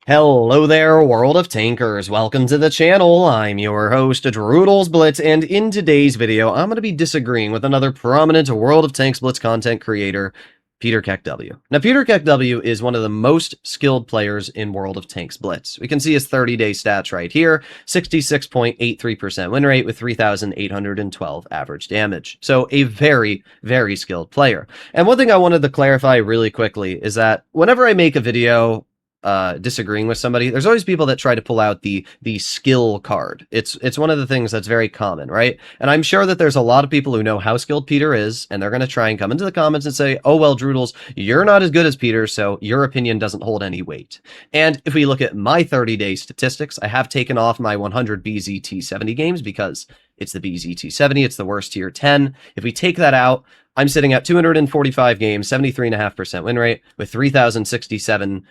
Hello there, world of tankers. Welcome to the channel. I'm your host, Droodles Blitz, and in today's video, I'm going to be disagreeing with another prominent World of Tanks Blitz content creator, Peter KW. Now, Peter KW is one of the most skilled players in World of Tanks Blitz. We can see his 30-day stats right here, 66.83% win rate with 3,812 average damage. So a very, very skilled player. And one thing I wanted to clarify really quickly is that whenever I make a video disagreeing with somebody, there's always people that try to pull out the skill card. It's one of the things that's very common, right? And I'm sure that there's a lot of people who know how skilled Peter is, and they're going to try and come into the comments and say, oh, well, Droodles, you're not as good as Peter, so your opinion doesn't hold any weight. And if we look at my 30-day statistics, I have taken off my 100 BZT70 games because it's the BZT70, it's the worst tier 10. If we take that out, I'm sitting at 245 games, 73.5% win rate with 3,767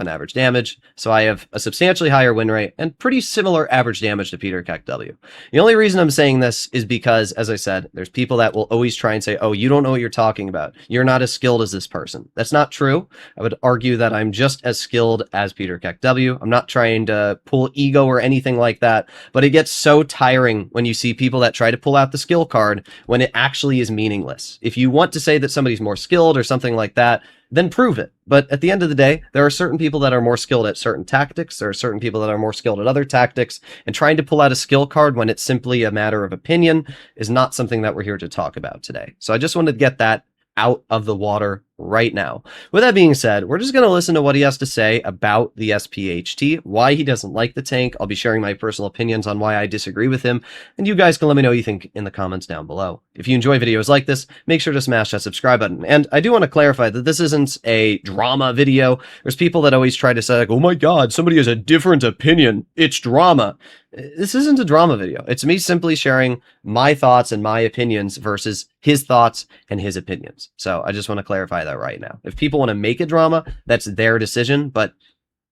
average damage, so I have a substantially higher win rate and pretty similar average damage to Peter KW. The only reason I'm saying this is because, as I said, there's people that will always try and say, oh, you don't know what you're talking about. You're not as skilled as this person. That's not true. I would argue that I'm just as skilled as Peter KW. I'm not trying to pull ego or anything like that, but it gets so tiring when you see people that try to pull out the skill card when it actually is meaningless. If you want to say that somebody's more skilled or something like that, then prove it. But at the end of the day, there are certain people that are more skilled at certain tactics. There are certain people that are more skilled at other tactics. And trying to pull out a skill card when it's simply a matter of opinion is not something that we're here to talk about today. So I just wanted to get that out of the water right now. With that being said, we're just going to listen to what he has to say about the SPHT, why he doesn't like the tank. I'll be sharing my personal opinions on why I disagree with him, and you guys can let me know what you think in the comments down below. If you enjoy videos like this, make sure to smash that subscribe button. And I do want to clarify that this isn't a drama video. There's people that always try to say, like, oh my god, somebody has a different opinion. It's drama. This isn't a drama video. It's me simply sharing my thoughts and my opinions versus his thoughts and his opinions. So I just want to clarify that right now. If people want to make it drama, that's their decision, but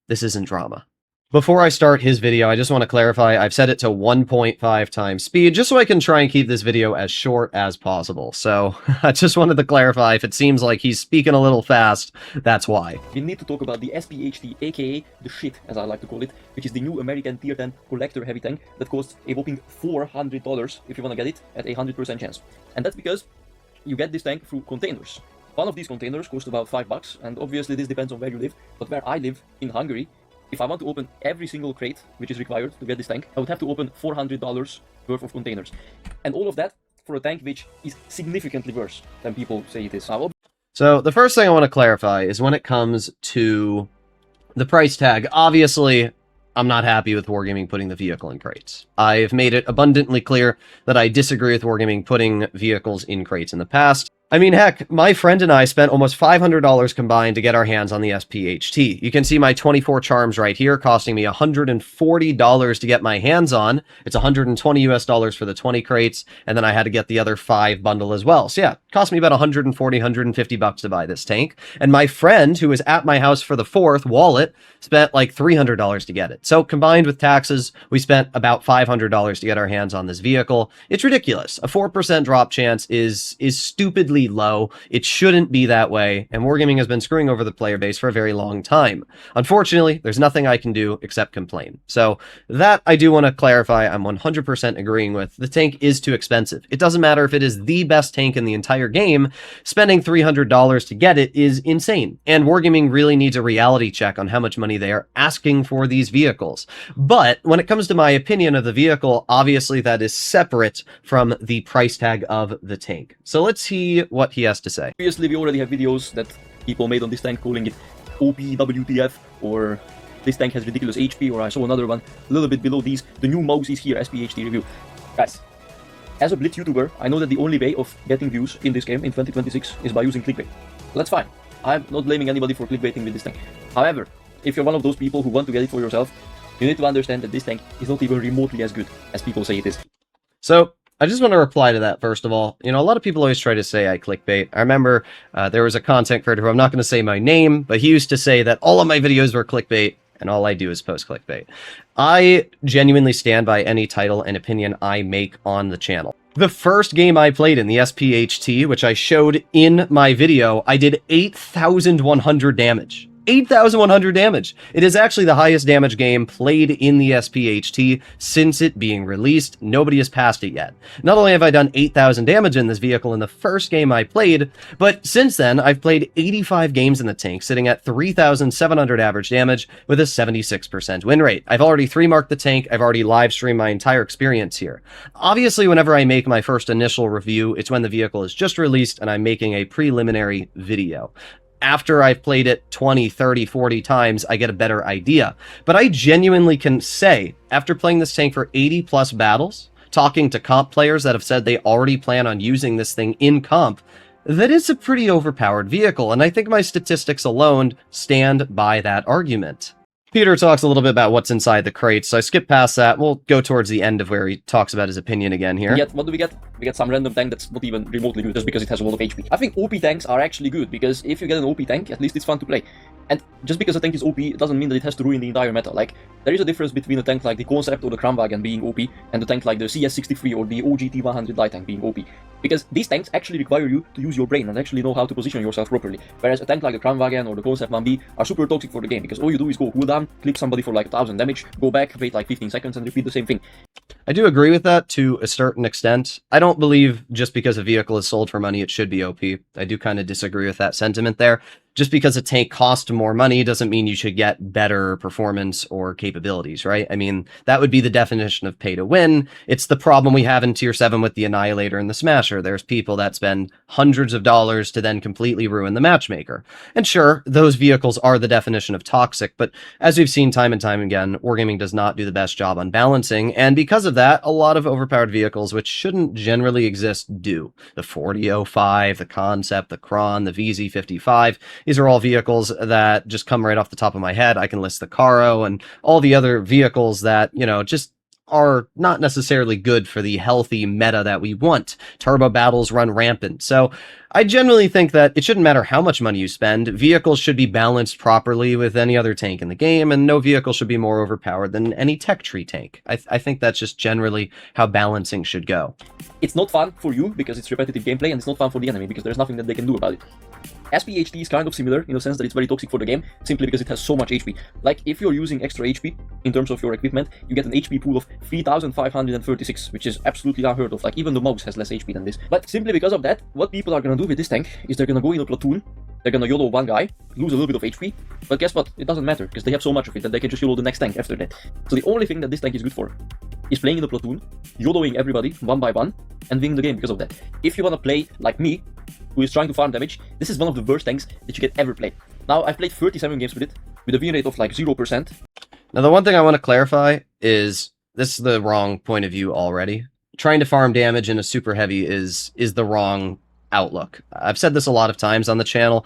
this isn't drama. Before I start his video, I just want to clarify, I've set it to 1.5 times speed, just so I can try and keep this video as short as possible. So I just wanted to clarify, if it seems like he's speaking a little fast, that's why. We need to talk about the SPHT, aka the shit, as I like to call it, which is the new American tier 10 collector heavy tank that costs a whopping $400 if you want to get it at a 100% chance. And that's because you get this tank through containers. One of these containers costs about $5, and obviously this depends on where you live, but where I live, in Hungary, if I want to open every single crate which is required to get this tank, I would have to open $400 worth of containers. And all of that for a tank which is significantly worse than people say it is. So the first thing I want to clarify is when it comes to the price tag, obviously I'm not happy with Wargaming putting the vehicle in crates. I've made it abundantly clear that I disagree with Wargaming putting vehicles in crates in the past. I mean, heck, my friend and I spent almost $500 combined to get our hands on the SPHT. You can see my 24 charms right here costing me $140 to get my hands on. It's $120 for the 20 crates, and then I had to get the other 5 bundle as well. So yeah, it cost me about $140, $150 to buy this tank. And my friend, who was at my house for the 4th, Wallet, spent like $300 to get it. So combined with taxes, we spent about $500 to get our hands on this vehicle. It's ridiculous. A 4% drop chance is stupidly low. It shouldn't be that way, and Wargaming has been screwing over the player base for a very long time. Unfortunately, there's nothing I can do except complain. So that I do want to clarify, I'm 100% agreeing with. The tank is too expensive. It doesn't matter if it is the best tank in the entire game, spending $300 to get it is insane. And Wargaming really needs a reality check on how much money they are asking for these vehicles. But when it comes to my opinion of the vehicle, obviously that is separate from the price tag of the tank. So let's see what he has to say. Obviously, we already have videos that people made on this tank calling it OPWTF, or this tank has ridiculous HP, or I saw another one a little bit below these. The new mouse is here, SPHT review. Guys, as a Blitz YouTuber, I know that the only way of getting views in this game in 2026 is by using clickbait. That's fine. I'm not blaming anybody for clickbaiting with this tank. However, if you're one of those people who want to get it for yourself, you need to understand that this tank is not even remotely as good as people say it is. So I just want to reply to that, first of all. You know, a lot of people always try to say I clickbait. I remember there was a content creator who I'm not going to say my name, but he used to say that all of my videos were clickbait, and all I do is post clickbait. I genuinely stand by any title and opinion I make on the channel. The first game I played in, the SPHT, which I showed in my video, I did 8,100 damage. 8,100 damage. It is actually the highest damage game played in the SPHT since it being released. Nobody has passed it yet. Not only have I done 8,000 damage in this vehicle in the first game I played, but since then I've played 85 games in the tank, sitting at 3,700 average damage with a 76% win rate. I've already 3-marked the tank. I've already live streamed my entire experience here. Obviously, whenever I make my first initial review, it's when the vehicle is just released and I'm making a preliminary video. After I've played it 20, 30, 40 times, I get a better idea. But I genuinely can say, after playing this tank for 80 plus battles, talking to comp players that have said they already plan on using this thing in comp, that it's a pretty overpowered vehicle, and I think my statistics alone stand by that argument. Peter talks a little bit about what's inside the crates, so I skip past that. We'll go towards the end of where he talks about his opinion again here. Yet, what do we get? We get some random tank that's not even remotely good just because it has a lot of HP. I think OP tanks are actually good, because if you get an OP tank, at least it's fun to play. And just because a tank is OP, it doesn't mean that it has to ruin the entire meta. Like, there is a difference between a tank like the Concept or the Kramwagen being OP, and a tank like the CS63 or the OGT 100 light tank being OP. Because these tanks actually require you to use your brain and actually know how to position yourself properly. Whereas a tank like the Kramwagen or the Concept 1B are super toxic for the game, because all you do is go cooldown, clip somebody for like 1,000 damage, go back, wait like 15 seconds and repeat the same thing. I do agree with that to a certain extent. I don't believe just because a vehicle is sold for money, it should be OP. I do kind of disagree with that sentiment there. Just because a tank costs more money doesn't mean you should get better performance or capabilities, right? I mean, that would be the definition of pay to win. It's the problem we have in Tier 7 with the Annihilator and the Smasher. There's people that spend hundreds of dollars to then completely ruin the Matchmaker. And sure, those vehicles are the definition of toxic, but as we've seen time and time again, Wargaming does not do the best job on balancing, and because of that, a lot of overpowered vehicles, which shouldn't generally exist, do. The 4005, the Concept, the Kron, the VZ55, these are all vehicles that just come right off the top of my head. I can list the Caro and all the other vehicles that, you know, just are not necessarily good for the healthy meta that we want. Turbo battles run rampant. So I generally think that it shouldn't matter how much money you spend. Vehicles should be balanced properly with any other tank in the game, and no vehicle should be more overpowered than any tech tree tank. I think that's just generally how balancing should go. It's not fun for you because it's repetitive gameplay, and it's not fun for the enemy because there's nothing that they can do about it. SPHT is kind of similar in the sense that it's very toxic for the game, simply because it has so much HP. Like, if you're using extra HP in terms of your equipment, you get an HP pool of 3,536, which is absolutely unheard of. Like, even the mouse has less HP than this. But simply because of that, what people are gonna do with this tank is they're gonna go in a platoon, they're gonna YOLO one guy, lose a little bit of HP, but guess what? It doesn't matter, because they have so much of it that they can just YOLO the next tank after that. So the only thing that this tank is good for is playing in a platoon, YOLOing everybody one by one, and winning the game because of that. If you wanna play like me, who is trying to farm damage, this is one of the worst tanks that you can ever play. Now, I've played 37 games with it, with a win rate of like 0%. Now, the one thing I want to clarify is this is the wrong point of view already. Trying to farm damage in a super heavy is the wrong outlook. I've said this a lot of times on the channel.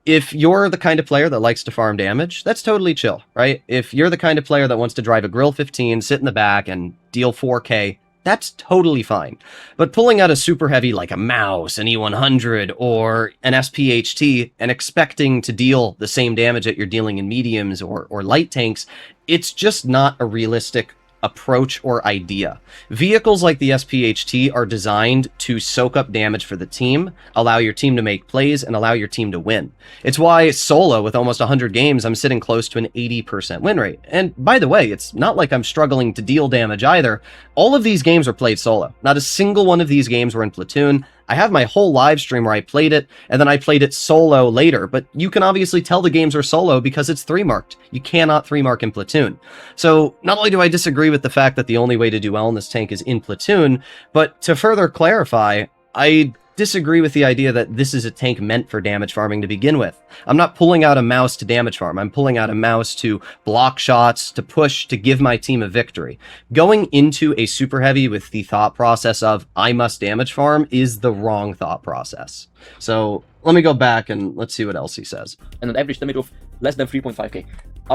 If you're the kind of player that likes to farm damage, that's totally chill, right? If you're the kind of player that wants to drive a Grill 15, sit in the back, and deal 4K, that's totally fine. But pulling out a super heavy like a Mouse, an E100, or an SPHT, and expecting to deal the same damage that you're dealing in mediums or light tanks, it's just not a realistic approach or idea. Vehicles like the SPHT are designed to soak up damage for the team, allow your team to make plays, and allow your team to win. It's why solo, with almost 100 games, I'm sitting close to an 80% win rate. And by the way, it's not like I'm struggling to deal damage either. All of these games are played solo. Not a single one of these games were in platoon. I have my whole live stream where I played it, and then I played it solo later, but you can obviously tell the games are solo because it's 3-marked. You cannot 3-mark in platoon. So not only do I disagree with the fact that the only way to do well in this tank is in platoon, but to further clarify, I disagree with the idea that this is a tank meant for damage farming to begin with. I'm not pulling out a Mouse to damage farm. I'm pulling out a Mouse to block shots, to push, to give my team a victory. Going into a super heavy with the thought process of I must damage farm is the wrong thought process. So let me go back and let's see what else he says. And an average damage of less than 3.5k.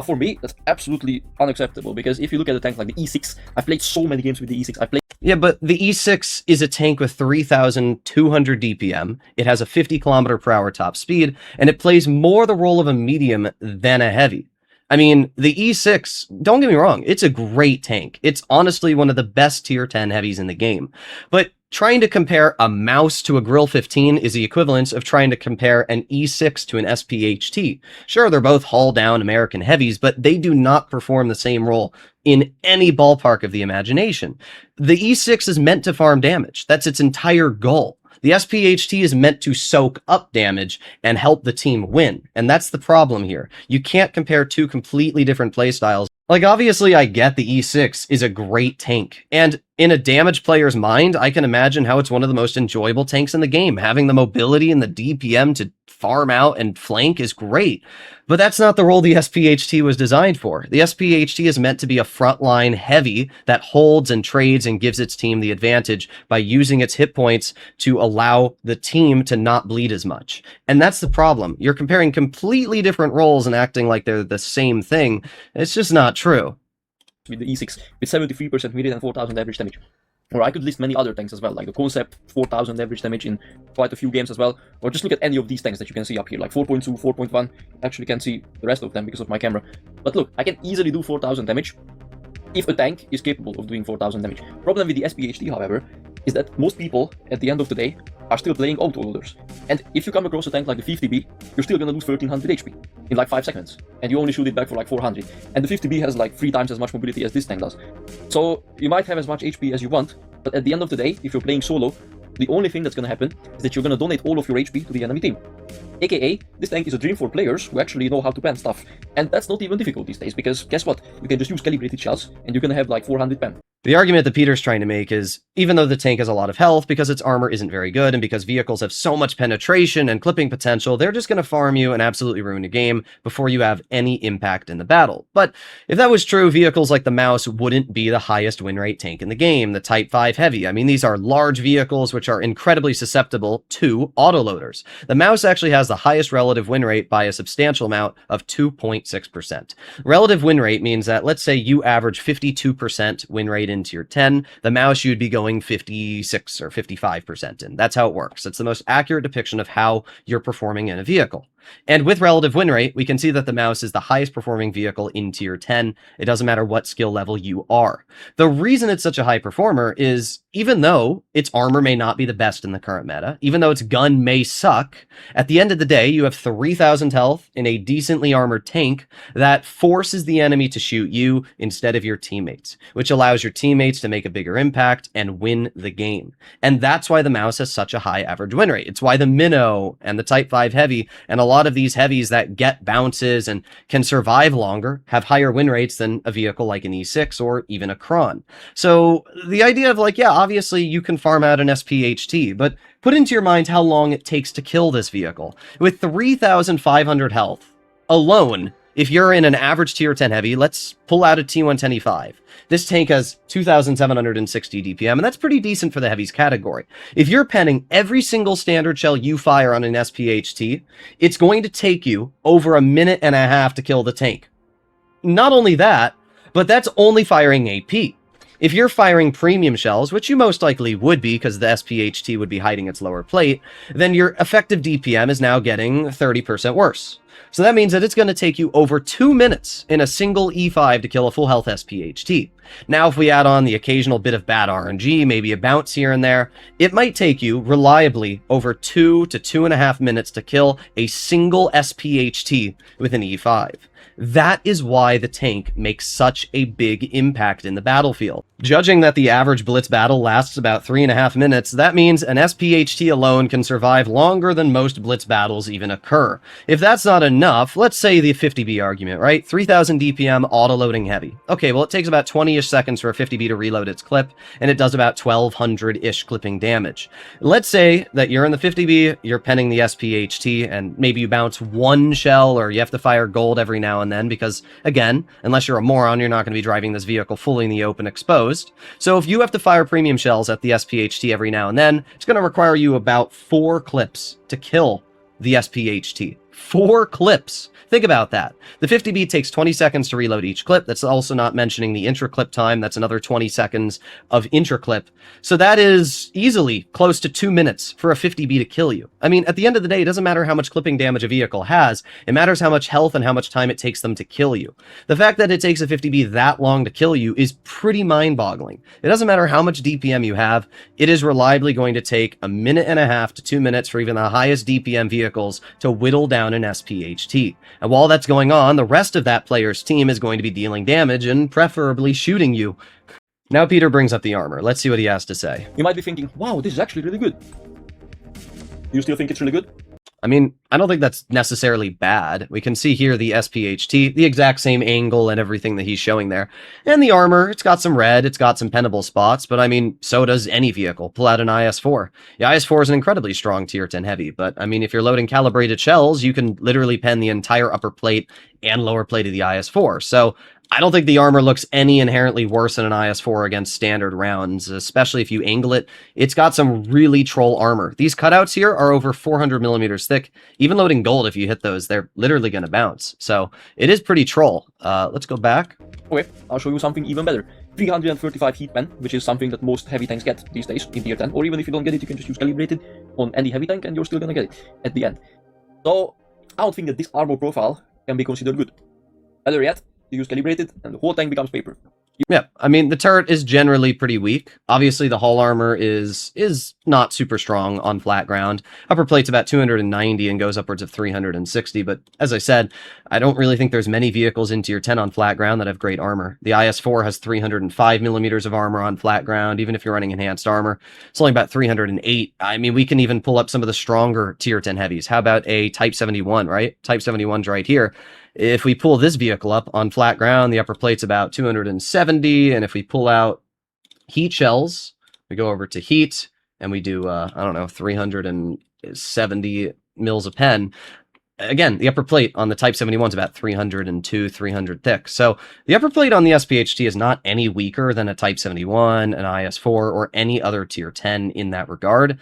For me, that's absolutely unacceptable, because if you look at a tank like the E6, I've played so many games with the E6. Yeah, but the E6 is a tank with 3,200 DPM. It has a 50 km/h top speed, and it plays more the role of a medium than a heavy. I mean, the E6, don't get me wrong, it's a great tank. It's honestly one of the best tier 10 heavies in the game. But trying to compare a mouse to a Grill 15 is the equivalent of trying to compare an E6 to an SPHT. Sure, they're both hull-down American heavies, but they do not perform the same role in any ballpark of the imagination. The E6 is meant to farm damage. That's its entire goal. The SPHT is meant to soak up damage and help the team win. And that's the problem here. You can't compare two completely different playstyles. Like, obviously, I get the E6 is a great tank. And in a damage player's mind, I can imagine how it's one of the most enjoyable tanks in the game. Having the mobility and the DPM to farm out and flank is great. But that's not the role the SPHT was designed for. The SPHT is meant to be a frontline heavy that holds and trades and gives its team the advantage by using its hit points to allow the team to not bleed as much. And that's the problem. You're comparing completely different roles and acting like they're the same thing. It's just not true. With the E6 with 73% melee and 4000 average damage. Or I could list many other tanks as well, like the Concept, 4000 average damage in quite a few games as well. Or just look at any of these tanks that you can see up here, like 4.2, 4.1. Actually can't see the rest of them because of my camera. But look, I can easily do 4000 damage if a tank is capable of doing 4000 damage. Problem with the SPHT, however, is that most people, at the end of the day, are still playing autoloaders. And if you come across a tank like the 50B, you're still gonna lose 1300 HP in like 5 seconds. And you only shoot it back for like 400. And the 50B has like 3 times as much mobility as this tank does. So you might have as much HP as you want, but at the end of the day, if you're playing solo, the only thing that's gonna happen is that you're gonna donate all of your HP to the enemy team. AKA, this tank is a dream for players who actually know how to pan stuff. And that's not even difficult these days, because guess what? You can just use calibrated shells, and you're gonna have like 400 pan. The argument that Peter's trying to make is, even though the tank has a lot of health, because its armor isn't very good, and because vehicles have so much penetration and clipping potential, they're just going to farm you and absolutely ruin your game before you have any impact in the battle. But if that was true, vehicles like the Mouse wouldn't be the highest win rate tank in the game, the Type 5 Heavy. I mean, these are large vehicles which are incredibly susceptible to autoloaders. The Mouse actually has the highest relative win rate by a substantial amount of 2.6%. Relative win rate means that, let's say you average 52% win rate in tier 10, the Mouse you'd be going 56 or 55% in. That's how it works. It's the most accurate depiction of how you're performing in a vehicle. And with relative win rate, we can see that the Mouse is the highest performing vehicle in tier 10. It doesn't matter what skill level you are. The reason it's such a high performer is, even though its armor may not be the best in the current meta, even though its gun may suck, at the end of the day, you have 3,000 health in a decently armored tank that forces the enemy to shoot you instead of your teammates, which allows your teammates to make a bigger impact and win the game. And that's why the Mouse has such a high average win rate. It's why the Minnow and the Type 5 Heavy and a lot of these heavies that get bounces and can survive longer have higher win rates than a vehicle like an E6 or even a Kron. So the idea of like, yeah, obviously you can farm out an SPHT, but put into your mind how long it takes to kill this vehicle. With 3,500 health alone, if you're in an average tier 10 heavy, let's pull out a T110E5. This tank has 2,760 DPM, and that's pretty decent for the heavies category. If you're penning every single standard shell you fire on an SPHT, it's going to take you over 1.5 minutes to kill the tank. Not only that, but that's only firing AP. If you're firing premium shells, which you most likely would be because the SPHT would be hiding its lower plate, then your effective DPM is now getting 30% worse. So that means that it's going to take you over 2 minutes in a single E5 to kill a full health SPHT. Now, if we add on the occasional bit of bad RNG, maybe a bounce here and there, it might take you reliably over 2 to 2.5 minutes to kill a single SPHT with an E5. That is why the tank makes such a big impact in the battlefield. Judging that the average blitz battle lasts about 3.5 minutes, that means an SPHT alone can survive longer than most blitz battles even occur. If that's not enough, let's say the 50B argument, right? 3,000 DPM auto-loading heavy. Okay, well it takes about 20-ish seconds for a 50B to reload its clip, and it does about 1,200-ish clipping damage. Let's say that you're in the 50B, you're penning the SPHT, and maybe you bounce one shell, or you have to fire gold every now and then, because, again, unless you're a moron, you're not going to be driving this vehicle fully in the open exposed. So if you have to fire premium shells at the SPHT every now and then, it's going to require you about 4 clips to kill the SPHT. 4 clips. Think about that. The 50B takes 20 seconds to reload each clip. That's also not mentioning the intra-clip time. That's another 20 seconds of intra-clip. So that is easily close to 2 minutes for a 50B to kill you. I mean, at the end of the day, it doesn't matter how much clipping damage a vehicle has. It matters how much health and how much time it takes them to kill you. The fact that it takes a 50B that long to kill you is pretty mind-boggling. It doesn't matter how much DPM you have. It is reliably going to take 1.5 to 2 minutes for even the highest DPM vehicles to whittle down an SPHT. And while that's going on, the rest of that player's team is going to be dealing damage and preferably shooting you. Now Peter brings up the armor. Let's see what he has to say. You might be thinking, wow, this is actually really good. You still think it's really good? I mean, I don't think that's necessarily bad. We can see here the SPHT, the exact same angle and everything that he's showing there. And the armor, it's got some red, it's got some pennable spots, but I mean, so does any vehicle. Pull out an IS-4. The IS-4 is an incredibly strong tier 10 heavy, but I mean, if you're loading calibrated shells, you can literally pen the entire upper plate and lower plate of the IS-4. So I don't think the armor looks any inherently worse than an IS-4 against standard rounds, especially if you angle it. It's got some really troll armor. These cutouts here are over 400 millimeters thick. Even loading gold, if you hit those, they're literally going to bounce. So it is pretty troll. Let's go back. Okay, I'll show you something even better. 335 heat pen, which is something that most heavy tanks get these days in tier 10. Or even if you don't get it, you can just use calibrated on any heavy tank and you're still gonna get it at the end. So I don't think that this armor profile can be considered good. Better yet, you use calibrated and the whole tank becomes paper. Yeah, I mean, the turret is generally pretty weak. Obviously, the hull armor is not super strong on flat ground. Upper plate's about 290 and goes upwards of 360, but as I said, I don't really think there's many vehicles in tier 10 on flat ground that have great armor. The IS-4 has 305 millimeters of armor on flat ground, even if you're running enhanced armor. It's only about 308. I mean, we can even pull up some of the stronger tier 10 heavies. How about a Type 71, right? Type 71's right here. If we pull this vehicle up on flat ground, the upper plate's about 270, and if we pull out heat shells, we go over to heat, and we do, I don't know, 370 mils a pen. Again, the upper plate on the Type 71 is about 302, 300 thick. So the upper plate on the SPHT is not any weaker than a Type 71, an IS-4, or any other tier 10 in that regard.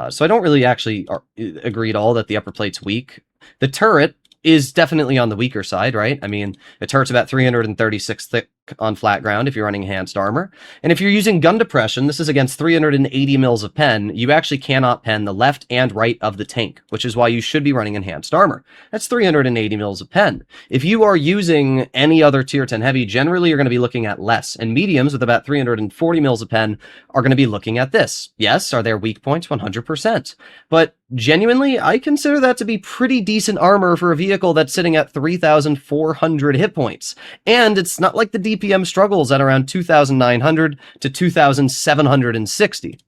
So I don't really actually agree at all that the upper plate's weak. The turret is definitely on the weaker side, right? I mean, the turret's about 336 thick on flat ground if you're running enhanced armor. And if you're using gun depression, this is against 380 mils of pen, you actually cannot pen the left and right of the tank, which is why you should be running enhanced armor. That's 380 mils of pen. If you are using any other tier 10 heavy, generally you're going to be looking at less, and mediums with about 340 mils of pen are going to be looking at this. Yes, are there weak points? 100%. But genuinely, I consider that to be pretty decent armor for a vehicle that's sitting at 3,400 hit points. And it's not like the DPM struggles at around 2,900 to 2,760.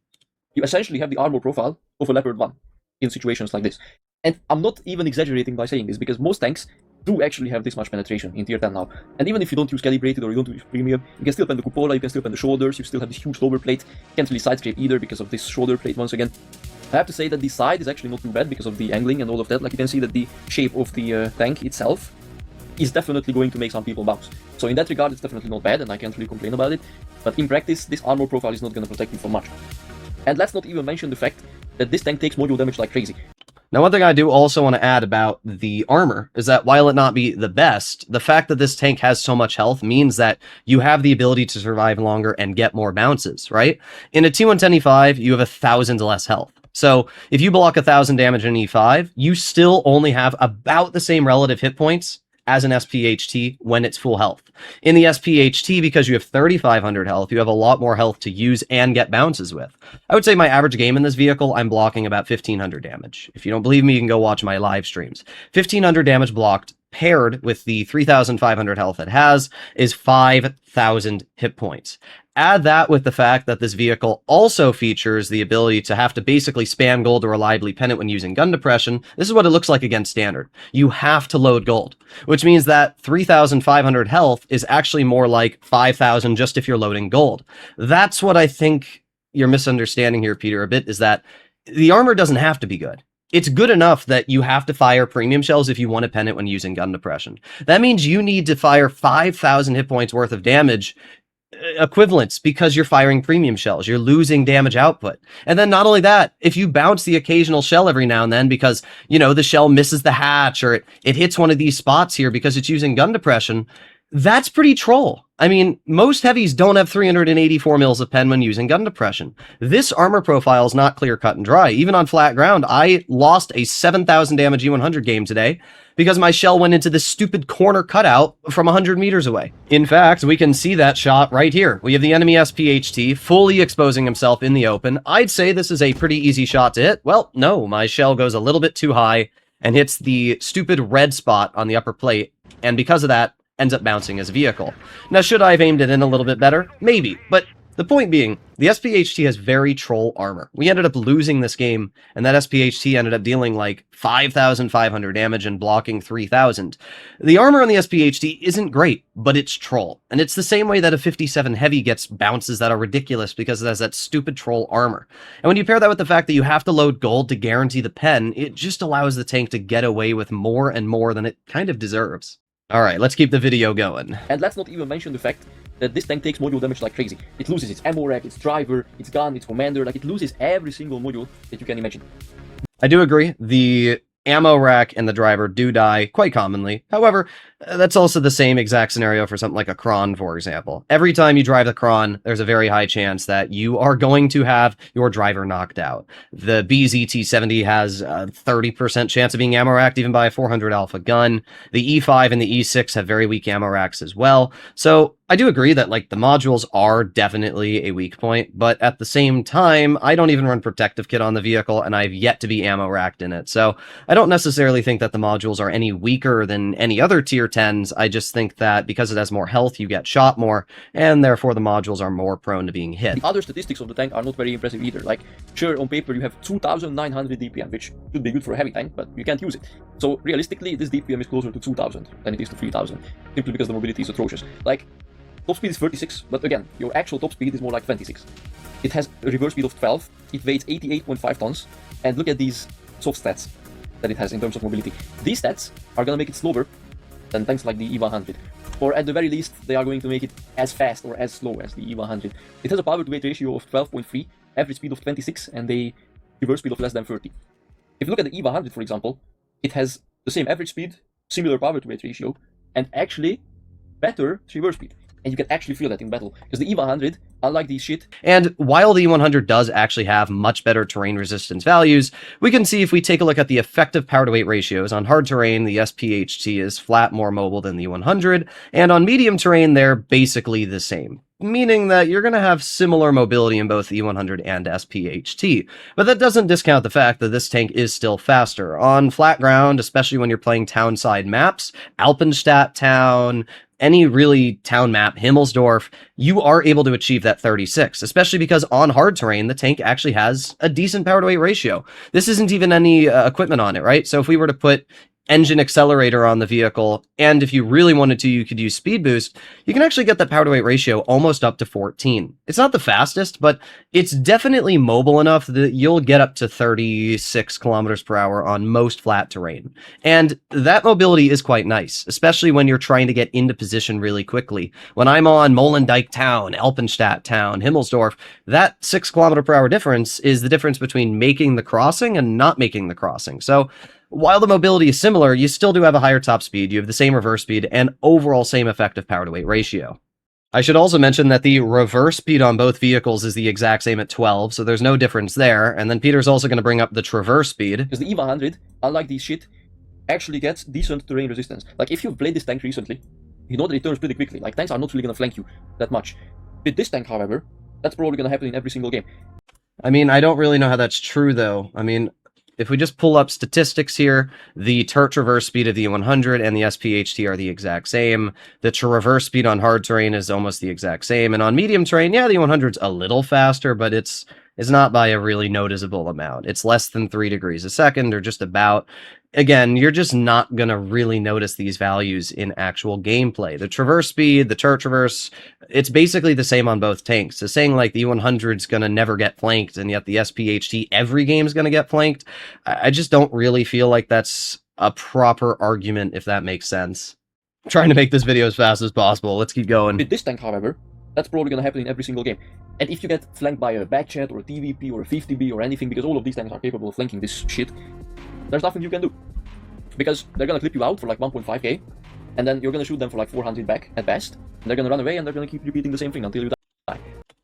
You essentially have the armor profile of a Leopard 1 in situations like this. And I'm not even exaggerating by saying this, because most tanks do actually have this much penetration in tier 10 now. And even if you don't use calibrated or you don't use premium, you can still pen the cupola, you can still pen the shoulders, you still have this huge lower plate. Can't really side scrape either because of this shoulder plate once again. I have to say that the side is actually not too bad because of the angling and all of that. Like, you can see that the shape of the tank itself is definitely going to make some people bounce. So in that regard, it's definitely not bad, and I can't really complain about it. But in practice, this armor profile is not going to protect you from much. And let's not even mention the fact that this tank takes module damage like crazy. Now, one thing I do also want to add about the armor is that while it not be the best, the fact that this tank has so much health means that you have the ability to survive longer and get more bounces, right? In a T110 E5, you have 1,000 less health. So if you block 1,000 damage in E5, you still only have about the same relative hit points as an SPHT when it's full health. In the SPHT, because you have 3,500 health, you have a lot more health to use and get bounces with. I would say my average game in this vehicle, I'm blocking about 1,500 damage. If you don't believe me, you can go watch my live streams. 1,500 damage blocked paired with the 3,500 health it has is 5,000 hit points. Add that with the fact that this vehicle also features the ability to have to basically spam gold to reliably pen it when using gun depression. This is what it looks like against standard. You have to load gold, which means that 3,500 health is actually more like 5,000 just if you're loading gold. That's what I think you're misunderstanding here, Peter, a bit, is that the armor doesn't have to be good. It's good enough that you have to fire premium shells if you want to pen it when using gun depression. That means you need to fire 5,000 hit points worth of damage equivalents because you're firing premium shells. You're losing damage output. And then not only that, if you bounce the occasional shell every now and then because, you know, the shell misses the hatch or it hits one of these spots here because it's using gun depression, that's pretty troll. I mean, most heavies don't have 384 mils of pen when using gun depression. This armor profile is not clear cut and dry. Even on flat ground, I lost a 7,000 damage E100 game today because my shell went into this stupid corner cutout from 100 meters away. In fact, we can see that shot right here. We have the enemy SPHT fully exposing himself in the open. I'd say this is a pretty easy shot to hit. Well, no, my shell goes a little bit too high and hits the stupid red spot on the upper plate, and because of that, ends up bouncing his vehicle. Now, should I have aimed it in a little bit better? Maybe, but the point being, the SPHT has very troll armor. We ended up losing this game, and that SPHT ended up dealing like 5,500 damage and blocking 3,000. The armor on the SPHT isn't great, but it's troll. And it's the same way that a 57 heavy gets bounces that are ridiculous because it has that stupid troll armor. And when you pair that with the fact that you have to load gold to guarantee the pen, it just allows the tank to get away with more and more than it kind of deserves. Alright, let's keep the video going. And let's not even mention the fact that this tank takes module damage like crazy. It loses its ammo rack, its driver, its gun, its commander, like it loses every single module that you can imagine. I do agree. The ammo rack and the driver do die quite commonly. However, that's also the same exact scenario for something like a Kron, for example. Every time you drive the Kron, there's a very high chance that you are going to have your driver knocked out. The BZT-70 has a 30% chance of being ammo racked even by a 400 alpha gun. The E5 and the E6 have very weak ammo racks as well. So I do agree that like the modules are definitely a weak point, but at the same time, I don't even run protective kit on the vehicle and I've yet to be ammo racked in it. So I don't necessarily think that the modules are any weaker than any other tier 10s. I just think that because it has more health, you get shot more, and therefore the modules are more prone to being hit. The other statistics of the tank are not very impressive either. Like, sure, on paper you have 2,900 DPM, which should be good for a heavy tank, but you can't use it. So realistically, this DPM is closer to 2,000 than it is to 3,000, simply because the mobility is atrocious. Like, top speed is 36, but again, your actual top speed is more like 26. It has a reverse speed of 12, it weighs 88.5 tons, and look at these soft stats that it has in terms of mobility. These stats are gonna make it slower than tanks like the E100. Or at the very least, they are going to make it as fast or as slow as the E100. It has a power to weight ratio of 12.3, average speed of 26, and a reverse speed of less than 30. If you look at the E100, for example, it has the same average speed, similar power to weight ratio, and actually better reverse speed. And you can actually feel that in battle, because the E100, unlike these shit... And while the E100 does actually have much better terrain resistance values, we can see if we take a look at the effective power-to-weight ratios. On hard terrain, the SPHT is flat more mobile than the E100, and on medium terrain, they're basically the same. Meaning that you're going to have similar mobility in both E100 and SPHT. But that doesn't discount the fact that this tank is still faster. On flat ground, especially when you're playing townside maps, Alpenstadt Town... any really town map, Himmelsdorf, you are able to achieve that 36, especially because on hard terrain, the tank actually has a decent power-to-weight ratio. This isn't even any equipment on it, right? So if we were to put engine accelerator on the vehicle, and if you really wanted to, you could use speed boost, you can actually get that power-to-weight ratio almost up to 14. It's not the fastest, but it's definitely mobile enough that you'll get up to 36 kilometers per hour on most flat terrain. And that mobility is quite nice, especially when you're trying to get into position really quickly. When I'm on Molendyke Town, Alpenstadt Town, Himmelsdorf, that 6 kilometer per hour difference is the difference between making the crossing and not making the crossing. So while the mobility is similar, you still do have a higher top speed, you have the same reverse speed, and overall same effective power-to-weight ratio. I should also mention that the reverse speed on both vehicles is the exact same at 12, so there's no difference there, and then Peter's also going to bring up the traverse speed. Because the E100, unlike these shit, actually gets decent terrain resistance. Like, if you've played this tank recently, you know that it turns pretty quickly. Like, tanks are not really going to flank you that much. With this tank, however, that's probably going to happen in every single game. I mean, I don't really know how that's true, though. I mean, if we just pull up statistics here, the turret traverse speed of the E100 and the SPHT are the exact same. The traverse speed on hard terrain is almost the exact same. And on medium terrain, yeah, the E100's a little faster, but it's not by a really noticeable amount. It's less than 3 degrees a second, or just about. Again, you're just not going to really notice these values in actual gameplay. The traverse speed, the turret traverse, it's basically the same on both tanks. So saying like the E100's going to never get flanked, and yet the SPHT every game's going to get flanked, I just don't really feel like that's a proper argument, if that makes sense. I'm trying to make this video as fast as possible. Let's keep going. With this tank, however, That's probably gonna happen in every single game. And if you get flanked by a backchat or a TVP or a 50B or anything, because all of these tanks are capable of flanking this shit, there's nothing you can do. Because they're gonna clip you out for like 1.5k, and then you're gonna shoot them for like 400 back at best, and they're gonna run away and they're gonna keep repeating the same thing until you die.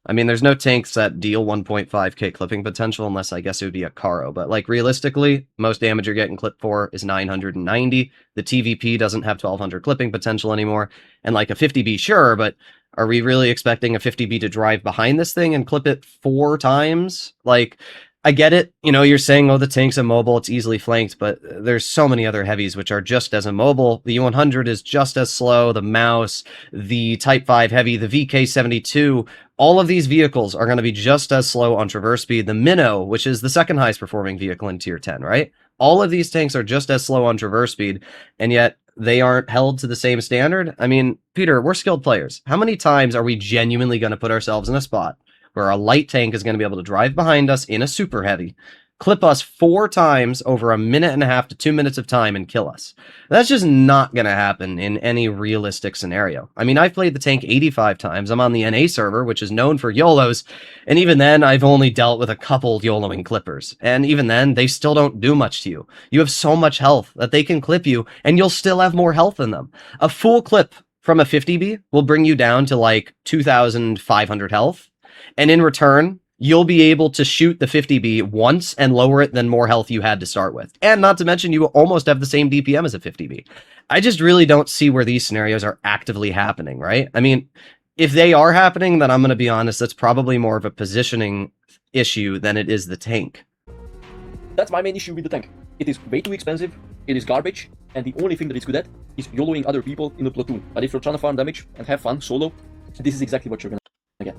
I mean, there's no tanks that deal 1.5k clipping potential unless I guess it would be a Karo, but like realistically, most damage you're getting clipped for is 990. The TVP doesn't have 1200 clipping potential anymore, and like a 50B, sure, but are we really expecting a 50B to drive behind this thing and clip it 4 times? Like, I get it, you know, you're saying, oh, the tank's immobile, it's easily flanked, but there's so many other heavies which are just as immobile. The U100 is just as slow, the Mouse, the Type 5 heavy, the VK72, all of these vehicles are going to be just as slow on traverse speed. The Minnow, which is the second highest performing vehicle in tier 10, right? All of these tanks are just as slow on traverse speed, and yet they aren't held to the same standard. I mean, Peter, we're skilled players. How many times are we genuinely going to put ourselves in a spot where a light tank is going to be able to drive behind us in a super heavy, clip us 4 times over 1.5 minutes to 2 minutes of time and kill us? That's just not going to happen in any realistic scenario. I mean, I've played the tank 85 times. I'm on the NA server, which is known for YOLOs, and even then, I've only dealt with a couple YOLOing clippers. And even then, they still don't do much to you. You have so much health that they can clip you, and you'll still have more health than them. A full clip from a 50B will bring you down to like 2,500 health, and in return, you'll be able to shoot the 50B once and lower it than more health you had to start with. And not to mention, you almost have the same DPM as a 50B. I just really don't see where these scenarios are actively happening, right? I mean, if they are happening, then I'm going to be honest, that's probably more of a positioning issue than it is the tank. That's my main issue with the tank. It is way too expensive, it is garbage, and the only thing that it's good at is YOLOing other people in a platoon. But if you're trying to farm damage and have fun solo, this is exactly what you're gonna get.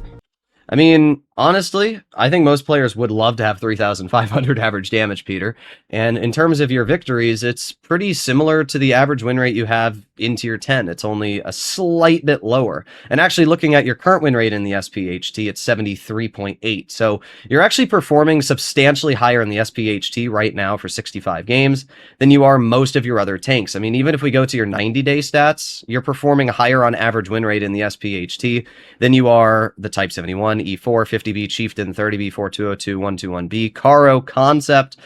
I mean, honestly, I think most players would love to have 3,500 average damage, Peter. And in terms of your victories, it's pretty similar to the average win rate you have in tier 10. It's only a slight bit lower. And actually looking at your current win rate in the SPHT, it's 73.8. So you're actually performing substantially higher in the SPHT right now for 65 games than you are most of your other tanks. I mean, even if we go to your 90-day stats, you're performing higher on average win rate in the SPHT than you are the Type 71, E4, 50B, Chieftain, 30B, 4202, 121B, Karo, Concept.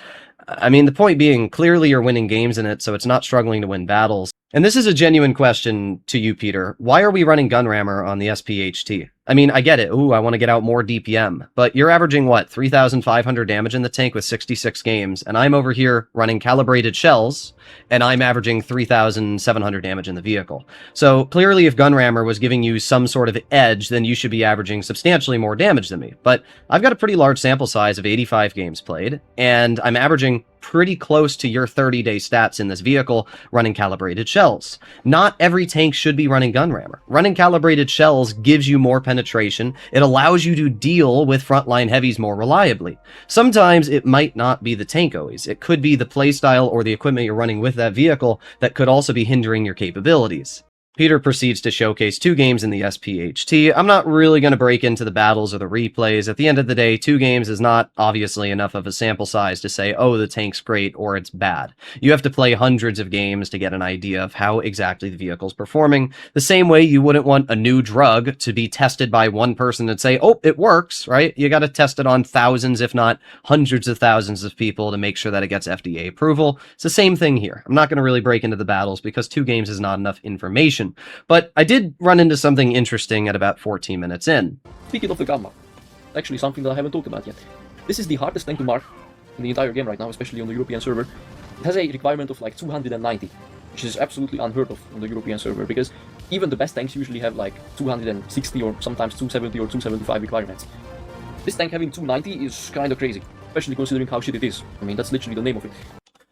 I mean, the point being, clearly you're winning games in it, so it's not struggling to win battles. And this is a genuine question to you, Peter. Why are we running Gunrammer on the SPHT? I mean, I get it. Ooh, I want to get out more DPM. But you're averaging, what, 3,500 damage in the tank with 66 games, and I'm over here running calibrated shells, and I'm averaging 3,700 damage in the vehicle. So clearly, if Gunrammer was giving you some sort of edge, then you should be averaging substantially more damage than me. But I've got a pretty large sample size of 85 games played, and I'm averaging pretty close to your 30-day stats in this vehicle running calibrated shells. Not every tank should be running Gunrammer. Running calibrated shells gives you more penetration. It allows you to deal with frontline heavies more reliably. Sometimes it might not be the tank always. It could be the playstyle or the equipment you're running with that vehicle that could also be hindering your capabilities. Peter proceeds to showcase 2 games in the SPHT. I'm not really going to break into the battles or the replays. At the end of the day, 2 games is not obviously enough of a sample size to say, oh, the tank's great or it's bad. You have to play hundreds of games to get an idea of how exactly the vehicle's performing. The same way you wouldn't want a new drug to be tested by one person and say, oh, it works, right? You got to test it on thousands, if not hundreds of thousands of people to make sure that it gets FDA approval. It's the same thing here. I'm not going to really break into the battles because 2 games is not enough information. But I did run into something interesting at about 14 minutes in. Speaking of the gun mark, actually something that I haven't talked about yet. This is the hardest tank to mark in the entire game right now, especially on the European server. It has a requirement of like 290, which is absolutely unheard of on the European server, because even the best tanks usually have like 260 or sometimes 270 or 275 requirements. This tank having 290 is kind of crazy, especially considering how shit it is. I mean, that's literally the name of it.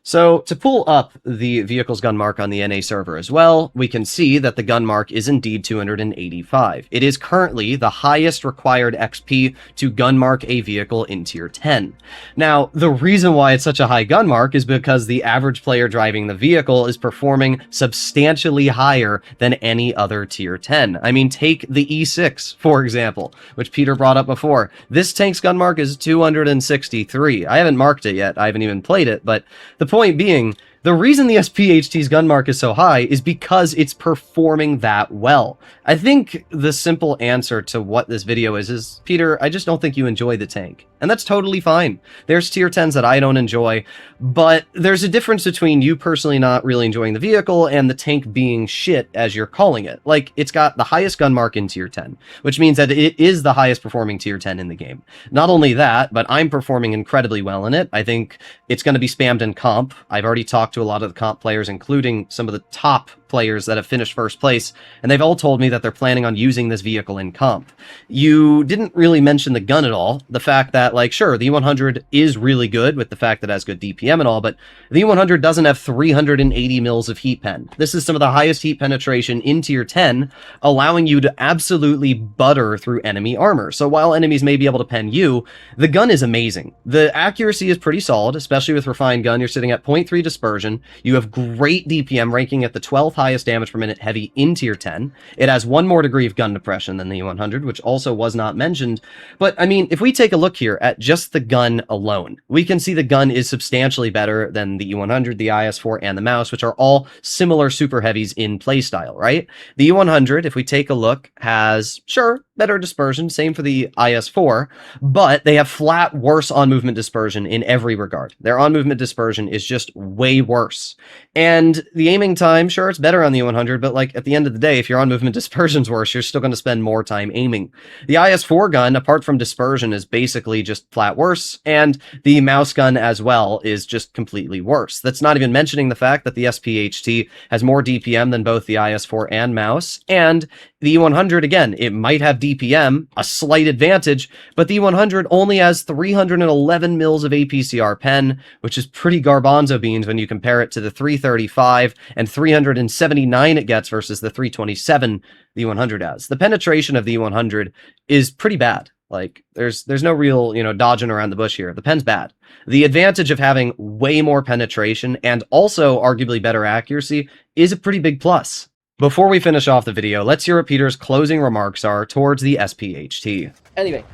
So, to pull up the vehicle's gun mark on the NA server as well, we can see that the gun mark is indeed 285. It is currently the highest required XP to gun mark a vehicle in tier 10. Now, the reason why it's such a high gun mark is because the average player driving the vehicle is performing substantially higher than any other tier 10. I mean, take the E6, for example, which Peter brought up before. This tank's gun mark is 263. I haven't marked it yet, I haven't even played it, but the point being, The reason the SPHT's gun mark is so high is because it's performing that well. I think the simple answer to what this video is, Peter, I just don't think you enjoy the tank. And that's totally fine. There's tier 10s that I don't enjoy, but there's a difference between you personally not really enjoying the vehicle and the tank being shit, as you're calling it. Like, it's got the highest gun mark in tier 10, which means that it is the highest performing tier 10 in the game. Not only that, but I'm performing incredibly well in it. I think it's going to be spammed in comp. I've already talked to a lot of the comp players, including some of the top players that have finished first place, and they've all told me that they're planning on using this vehicle in comp. You didn't really mention the gun at all. The fact that, like, sure, the E100 is really good with the fact that it has good DPM and all, but the E100 doesn't have 380 mils of heat pen. This is some of the highest heat penetration in tier 10, allowing you to absolutely butter through enemy armor. So while enemies may be able to pen you, the gun is amazing. The accuracy is pretty solid, especially with refined gun. You're sitting at 0.3 dispersion. You have great DPM, ranking at the 12th highest damage per minute heavy in tier 10. It has one more degree of gun depression than the E100, which also was not mentioned. But I mean, if we take a look here at just the gun alone, we can see the gun is substantially better than the E100, the IS-4, and the mouse, which are all similar super heavies in playstyle, right? The E100, if we take a look, has, sure, better dispersion, same for the IS-4, but they have flat worse on-movement dispersion in every regard. Their on-movement dispersion is just way worse. And the aiming time, sure, it's better on the E100, but like at the end of the day, if your on-movement dispersion's worse, you're still going to spend more time aiming. The IS-4 gun, apart from dispersion, is basically just flat worse, and the mouse gun as well is just completely worse. That's not even mentioning the fact that the SPHT has more DPM than both the IS-4 and mouse, and the E100, again, it might have DPM, a slight advantage, but the E100 only has 311 mils of APCR pen, which is pretty garbanzo beans when you compare it to the 335 and 379 it gets versus the 327 the E100 has. The penetration of the E100 is pretty bad. Like, there's no real, dodging around the bush here. The pen's bad. The advantage of having way more penetration and also arguably better accuracy is a pretty big plus. Before we finish off the video, let's hear what Peter's closing remarks are towards the SPHT. Anyway,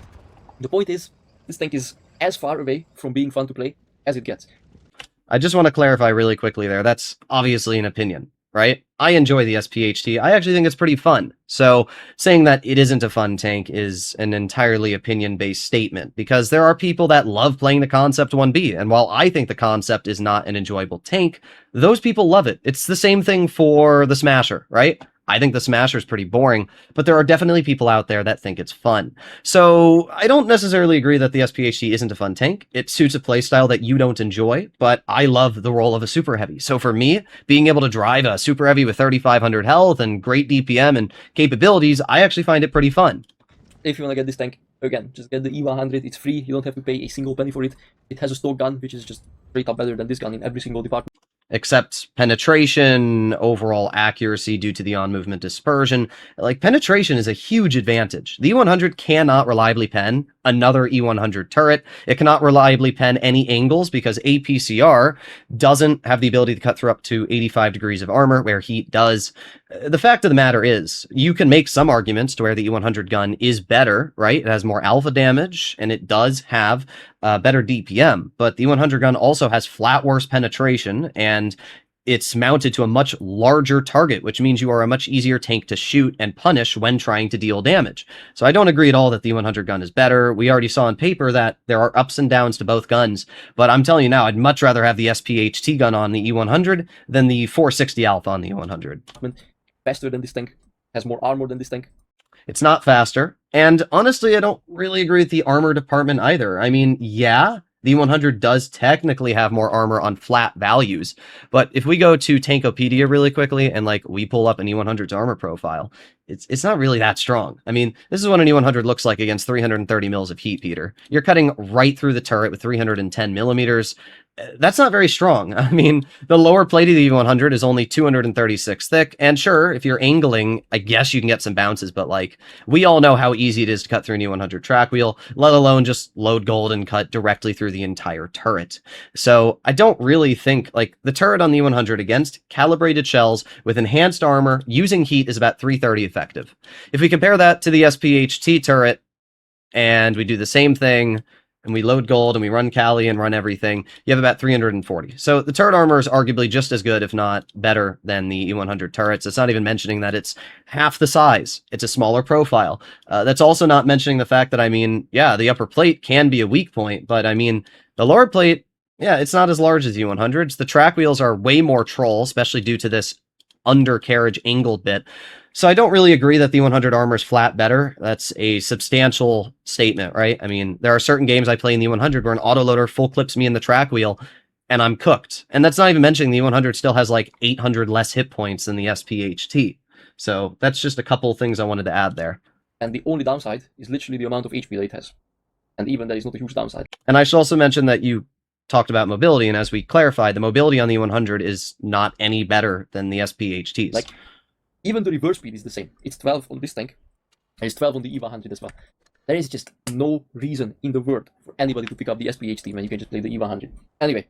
the point is, this tank is as far away from being fun to play as it gets. I just want to clarify really quickly there. That's obviously an opinion, right? I enjoy the SPHT. I actually think it's pretty fun. So saying that it isn't a fun tank is an entirely opinion-based statement, because there are people that love playing the Concept 1B, and while I think the Concept is not an enjoyable tank, those people love it. It's the same thing for the Smasher, right? I think the Smasher is pretty boring, but there are definitely people out there that think it's fun. So I don't necessarily agree that the SPHT isn't a fun tank. It suits a playstyle that you don't enjoy, but I love the role of a super heavy. So for me, being able to drive a super heavy with 3,500 health and great DPM and capabilities, I actually find it pretty fun. If you want to get this tank, again, just get the E100. It's free. You don't have to pay a single penny for it. It has a stock gun, which is just straight up better than this gun in every single department. Except penetration, overall accuracy due to the on-movement dispersion. Like, penetration is a huge advantage. The E100 cannot reliably pen another E100 turret. It cannot reliably pen any angles because APCR doesn't have the ability to cut through up to 85 degrees of armor, where heat does. The fact of the matter is, you can make some arguments to where the E100 gun is better, right? It has more alpha damage, and it does have better DPM, but the E100 gun also has flat worse penetration, and it's mounted to a much larger target, which means you are a much easier tank to shoot and punish when trying to deal damage. So I don't agree at all that the E100 gun is better. We already saw on paper that there are ups and downs to both guns, but I'm telling you now, I'd much rather have the SPHT gun on the E100 than the 460 alpha on the E100. Faster than this tank, has more armor than this tank. It's not faster, and honestly, I don't really agree with the armor department either. I mean, yeah, the E100 does technically have more armor on flat values, but if we go to Tankopedia really quickly and we pull up an E100's armor profile, it's not really that strong. I mean, this is what an E100 looks like against 330 mils of heat, Peter. You're cutting right through the turret with 310 millimeters. That's not very strong. I mean, the lower plate of the E100 is only 236 thick, and sure, if you're angling, I guess you can get some bounces, but we all know how easy it is to cut through an E100 track wheel, let alone just load gold and cut directly through the entire turret. So I don't really think, the turret on the E100 against calibrated shells with enhanced armor using heat is about 330 effective. If we compare that to the SPHT turret, and we do the same thing, and we load gold and we run Kali and run everything, you have about 340. So the turret armor is arguably just as good, if not better, than the E100 turrets. It's not even mentioning that it's half the size. It's a smaller profile. That's also not mentioning the fact that, I mean, yeah, the upper plate can be a weak point, but I mean, the lower plate, yeah, it's not as large as E100s. The track wheels are way more troll, especially due to this undercarriage angled bit. So I don't really agree that the 100 armor is flat better. That's a substantial statement, right? I mean, there are certain games I play in the 100 where an autoloader full clips me in the track wheel and I'm cooked. And that's not even mentioning the 100 still has like 800 less hit points than the SPHT. So that's just a couple things I wanted to add there. And the only downside is literally the amount of HP that it has. And even that is not a huge downside. And I should also mention that you talked about mobility, and as we clarified, the mobility on the 100 is not any better than the SPHTs. Like, even the reverse speed is the same. It's 12 on this tank, and it's 12 on the E100 as well. There is just no reason in the world for anybody to pick up the SPHT when you can just play the E100. Anyway,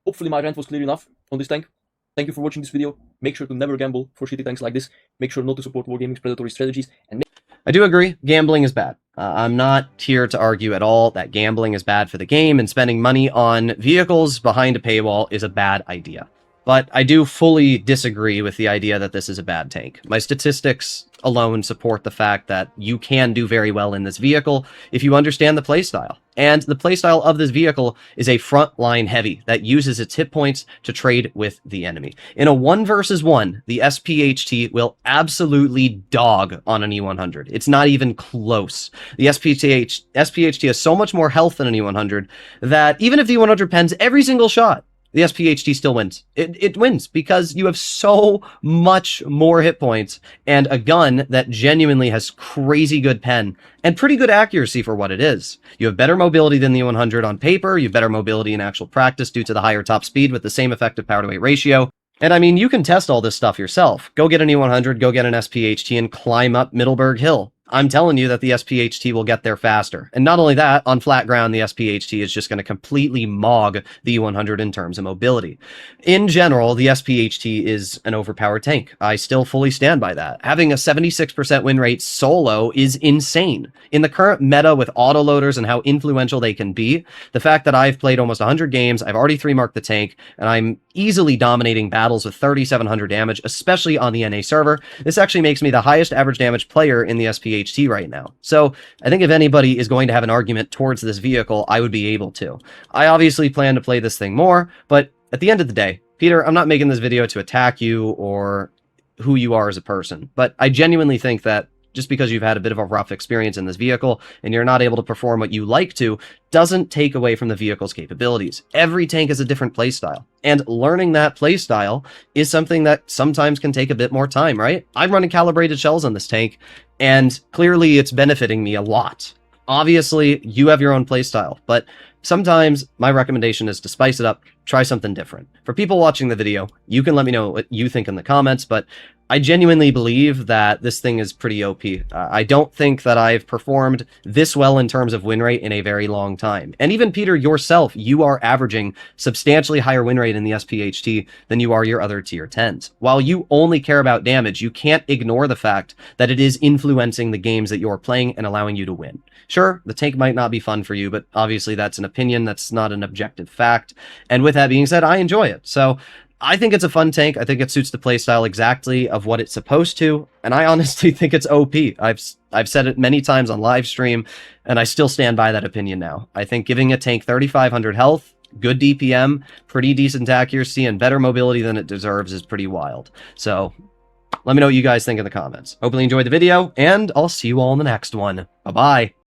hopefully my rant was clear enough on this tank. Thank you for watching this video. Make sure to never gamble for shitty tanks like this. Make sure not to support Wargaming's predatory strategies. And I do agree, gambling is bad. I'm not here to argue at all that gambling is bad for the game, and spending money on vehicles behind a paywall is a bad idea. But I do fully disagree with the idea that this is a bad tank. My statistics alone support the fact that you can do very well in this vehicle if you understand the playstyle. And the playstyle of this vehicle is a frontline heavy that uses its hit points to trade with the enemy. In a 1 versus 1, the SPHT will absolutely dog on an E100. It's not even close. The SPHT has so much more health than an E100 that even if the E100 pens every single shot, the SPHT still wins. It wins because you have so much more hit points and a gun that genuinely has crazy good pen and pretty good accuracy for what it is. You have better mobility than the 100 on paper. You have better mobility in actual practice due to the higher top speed with the same effective power to weight ratio. And I mean, you can test all this stuff yourself. Go get an E100, go get an SPHT, and climb up Middleburg Hill. I'm telling you that the SPHT will get there faster. And not only that, on flat ground, the SPHT is just going to completely mog the E100 in terms of mobility. In general, the SPHT is an overpowered tank. I still fully stand by that. Having a 76% win rate solo is insane. In the current meta with autoloaders and how influential they can be, the fact that I've played almost 100 games, I've already 3-marked the tank, and I'm easily dominating battles with 3,700 damage, especially on the NA server, this actually makes me the highest average damage player in the SPHT right now. So I think if anybody is going to have an argument towards this vehicle, I would be able to. I obviously plan to play this thing more, but at the end of the day, Peter, I'm not making this video to attack you or who you are as a person, but I genuinely think that just because you've had a bit of a rough experience in this vehicle and you're not able to perform what you like to, doesn't take away from the vehicle's capabilities. Every tank is a different playstyle, and learning that playstyle is something that sometimes can take a bit more time, right? I'm running calibrated shells on this tank, and clearly it's benefiting me a lot. Obviously, you have your own playstyle, but sometimes my recommendation is to spice it up, try something different. For people watching the video, you can let me know what you think in the comments, but I genuinely believe that this thing is pretty OP. I don't think that I've performed this well in terms of win rate in a very long time. And even Peter, yourself, you are averaging substantially higher win rate in the SPHT than you are your other tier 10s. While you only care about damage, you can't ignore the fact that it is influencing the games that you're playing and allowing you to win. Sure, the tank might not be fun for you, but obviously that's an opinion, that's not an objective fact. And with that being said, I enjoy it. So I think it's a fun tank. I think it suits the playstyle exactly of what it's supposed to, and I honestly think it's OP. I've said it many times on live stream, and I still stand by that opinion now. I think giving a tank 3,500 health, good DPM, pretty decent accuracy, and better mobility than it deserves is pretty wild. So let me know what you guys think in the comments. Hopefully you enjoyed the video, and I'll see you all in the next one. Bye-bye.